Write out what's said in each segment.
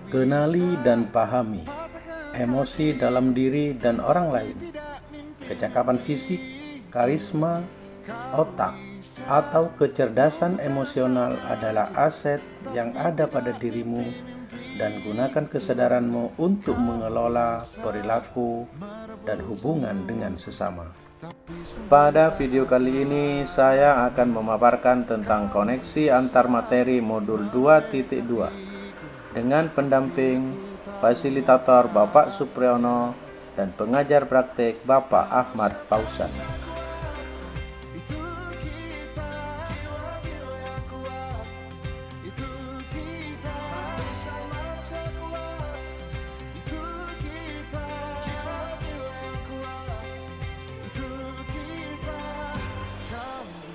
Kenali dan pahami emosi dalam diri dan orang lain. Kecakapan fisik, karisma, otak, atau kecerdasan emosional adalah aset yang ada pada dirimu, dan gunakan kesadaranmu untuk mengelola perilaku dan hubungan dengan sesama. Pada video kali ini saya akan memaparkan tentang koneksi antar materi modul 2.2 dengan pendamping fasilitator Bapak Supriyono dan pengajar praktik Bapak Ahmad Fauzan.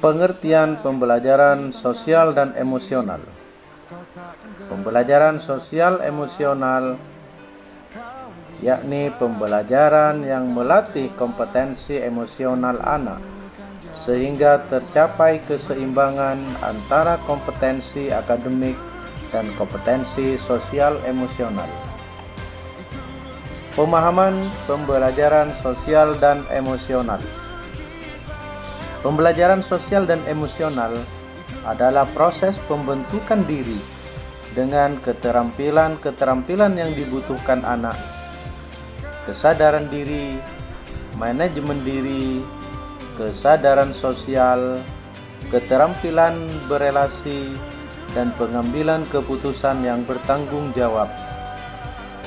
Pengertian pembelajaran sosial dan emosional. Pembelajaran sosial emosional yakni pembelajaran yang melatih kompetensi emosional anak sehingga tercapai keseimbangan antara kompetensi akademik dan kompetensi sosial emosional. Pemahaman pembelajaran sosial dan emosional. Pembelajaran sosial dan emosional adalah proses pembentukan diri dengan keterampilan-keterampilan yang dibutuhkan anak, kesadaran diri, manajemen diri, kesadaran sosial, keterampilan berelasi, dan pengambilan keputusan yang bertanggung jawab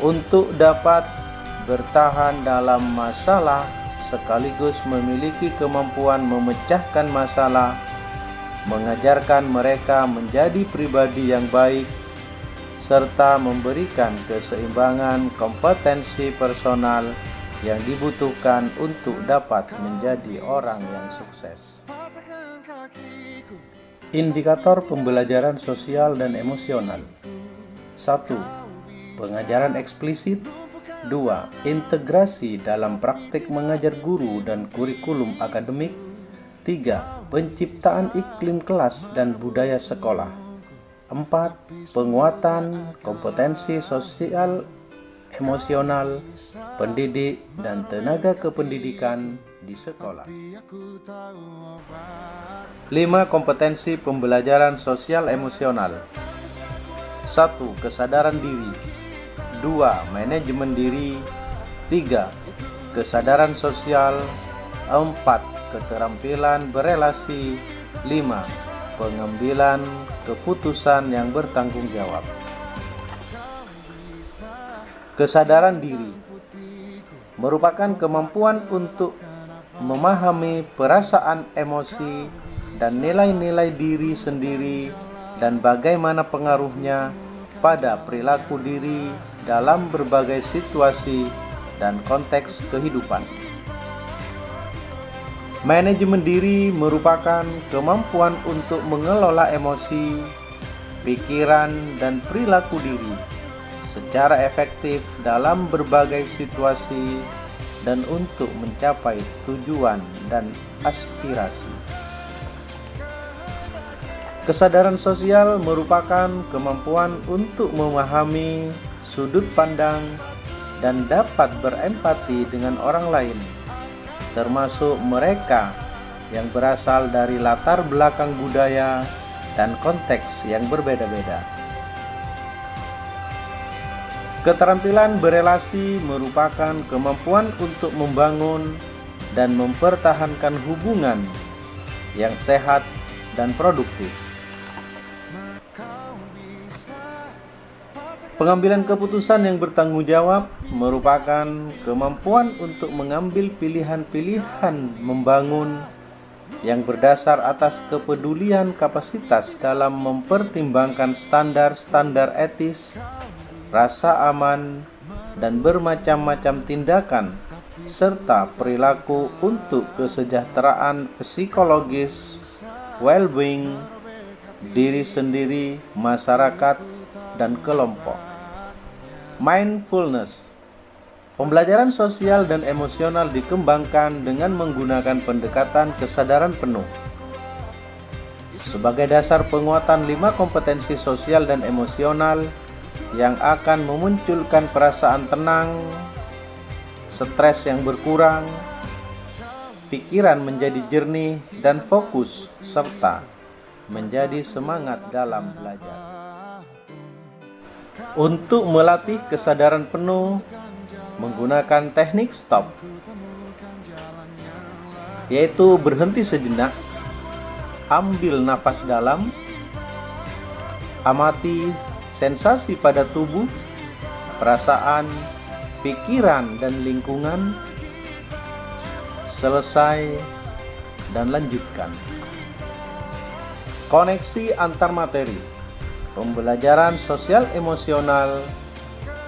untuk dapat bertahan dalam masalah sekaligus memiliki kemampuan memecahkan masalah, mengajarkan mereka menjadi pribadi yang baik, serta memberikan keseimbangan kompetensi personal yang dibutuhkan untuk dapat menjadi orang yang sukses. Indikator pembelajaran sosial dan emosional. 1. Pengajaran eksplisit. 2. Integrasi dalam praktik mengajar guru dan kurikulum akademik. 3. Penciptaan iklim kelas dan budaya sekolah. 4. Penguatan kompetensi sosial, emosional, pendidik, dan tenaga kependidikan di sekolah. 5. Kompetensi pembelajaran sosial emosional. 1. Kesadaran diri. 2. Manajemen diri. 3. Kesadaran sosial. 4. Keterampilan berelasi. 5. Pengambilan keputusan yang bertanggung jawab. Kesadaran diri merupakan kemampuan untuk memahami perasaan, emosi, dan nilai-nilai diri sendiri dan bagaimana pengaruhnya pada perilaku diri dalam berbagai situasi dan konteks kehidupan. Manajemen diri merupakan kemampuan untuk mengelola emosi, pikiran, dan perilaku diri secara efektif dalam berbagai situasi dan untuk mencapai tujuan dan aspirasi. Kesadaran sosial merupakan kemampuan untuk memahami sudut pandang dan dapat berempati dengan orang lain, termasuk mereka yang berasal dari latar belakang budaya dan konteks yang berbeda-beda. Keterampilan berelasi merupakan kemampuan untuk membangun dan mempertahankan hubungan yang sehat dan produktif. Pengambilan keputusan yang bertanggung jawab merupakan kemampuan untuk mengambil pilihan-pilihan membangun yang berdasar atas kepedulian kapasitas dalam mempertimbangkan standar-standar etis, rasa aman, dan bermacam-macam tindakan serta perilaku untuk kesejahteraan psikologis, well-being, diri sendiri, masyarakat, dan kelompok. Mindfulness. Pembelajaran sosial dan emosional dikembangkan dengan menggunakan pendekatan kesadaran penuh. Sebagai dasar penguatan 5 kompetensi sosial dan emosional, yang akan memunculkan perasaan tenang, stres yang berkurang, pikiran menjadi jernih dan fokus, serta menjadi semangat dalam belajar. Untuk melatih kesadaran penuh menggunakan teknik stop, yaitu berhenti sejenak, ambil nafas dalam, amati sensasi pada tubuh, perasaan, pikiran, dan lingkungan. Selesai dan lanjutkan. Koneksi antar materi. Pembelajaran sosial emosional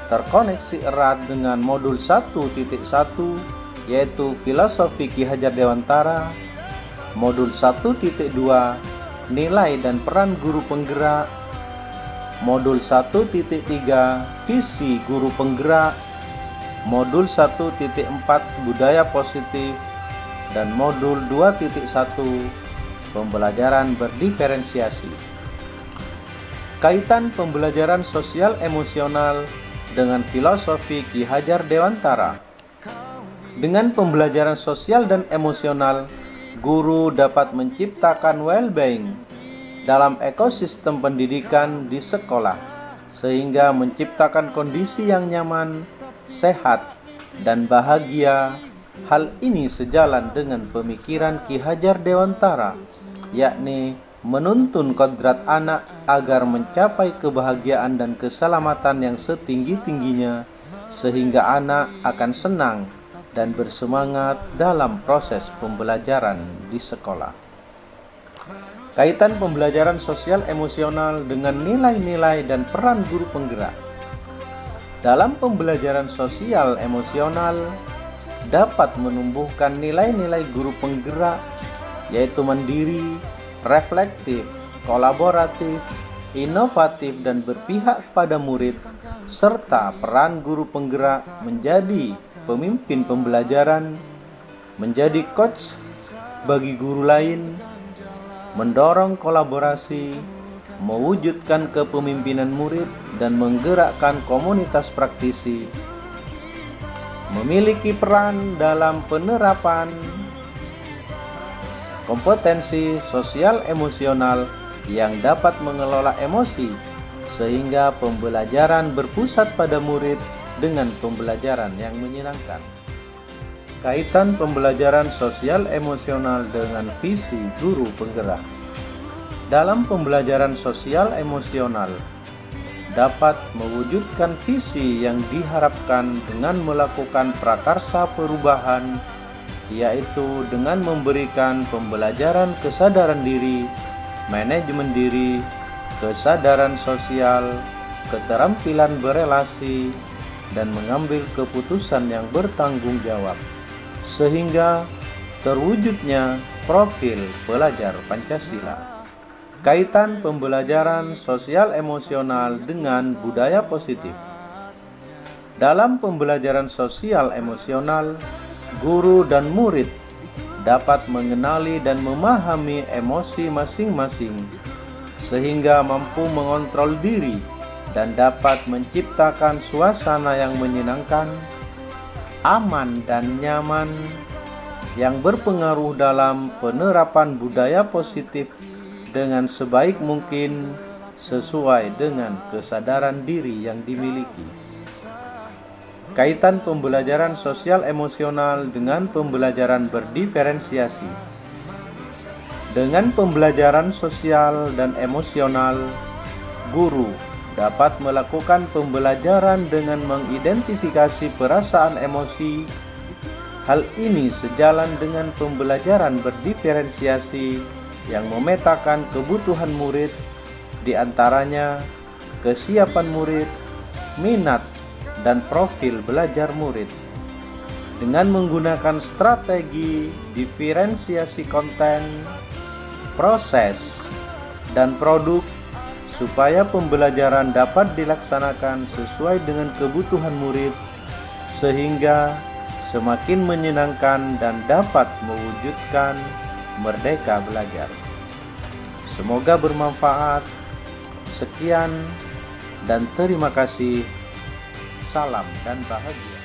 terkoneksi erat dengan modul 1.1 yaitu Filosofi Ki Hajar Dewantara, modul 1.2 Nilai dan Peran Guru Penggerak, modul 1.3 Visi Guru Penggerak, modul 1.4 Budaya Positif, dan modul 2.1 Pembelajaran Berdiferensiasi. Kaitan pembelajaran sosial emosional dengan filosofi Ki Hajar Dewantara. Dengan pembelajaran sosial dan emosional, guru dapat menciptakan well-being dalam ekosistem pendidikan di sekolah, sehingga menciptakan kondisi yang nyaman, sehat, dan bahagia. Hal ini sejalan dengan pemikiran Ki Hajar Dewantara, yakni menuntun kodrat anak agar mencapai kebahagiaan dan keselamatan yang setinggi-tingginya, sehingga anak akan senang dan bersemangat dalam proses pembelajaran di sekolah. Kaitan pembelajaran sosial emosional dengan nilai-nilai dan peran guru penggerak. Dalam pembelajaran sosial emosional dapat menumbuhkan nilai-nilai guru penggerak, yaitu mandiri, reflektif, kolaboratif, inovatif, dan berpihak pada murid, serta peran guru penggerak menjadi pemimpin pembelajaran, menjadi coach bagi guru lain, mendorong kolaborasi, mewujudkan kepemimpinan murid, dan menggerakkan komunitas praktisi, memiliki peran dalam penerapan kompetensi sosial emosional yang dapat mengelola emosi, sehingga pembelajaran berpusat pada murid dengan pembelajaran yang menyenangkan. Kaitan pembelajaran sosial emosional dengan visi guru penggerak. Dalam pembelajaran sosial emosional dapat mewujudkan visi yang diharapkan dengan melakukan prakarsa perubahan, yaitu dengan memberikan pembelajaran kesadaran diri, manajemen diri, kesadaran sosial, keterampilan berelasi, dan mengambil keputusan yang bertanggung jawab, sehingga terwujudnya profil pelajar Pancasila. Kaitan pembelajaran sosial emosional dengan budaya positif. Dalam pembelajaran sosial emosional, guru dan murid dapat mengenali dan memahami emosi masing-masing, sehingga mampu mengontrol diri dan dapat menciptakan suasana yang menyenangkan, aman, dan nyaman yang berpengaruh dalam penerapan budaya positif dengan sebaik mungkin sesuai dengan kesadaran diri yang dimiliki. Kaitan pembelajaran sosial emosional dengan pembelajaran berdiferensiasi. Dengan pembelajaran sosial dan emosional, guru dapat melakukan pembelajaran dengan mengidentifikasi perasaan emosi. Hal ini sejalan dengan pembelajaran berdiferensiasi yang memetakan kebutuhan murid, di antaranya kesiapan murid, minat, dan profil belajar murid. Dengan menggunakan strategi diferensiasi konten, proses, dan produk, supaya pembelajaran dapat dilaksanakan sesuai dengan kebutuhan murid, sehingga semakin menyenangkan dan dapat mewujudkan merdeka belajar. Semoga bermanfaat. Sekian, dan terima kasih. Salam dan bahagia.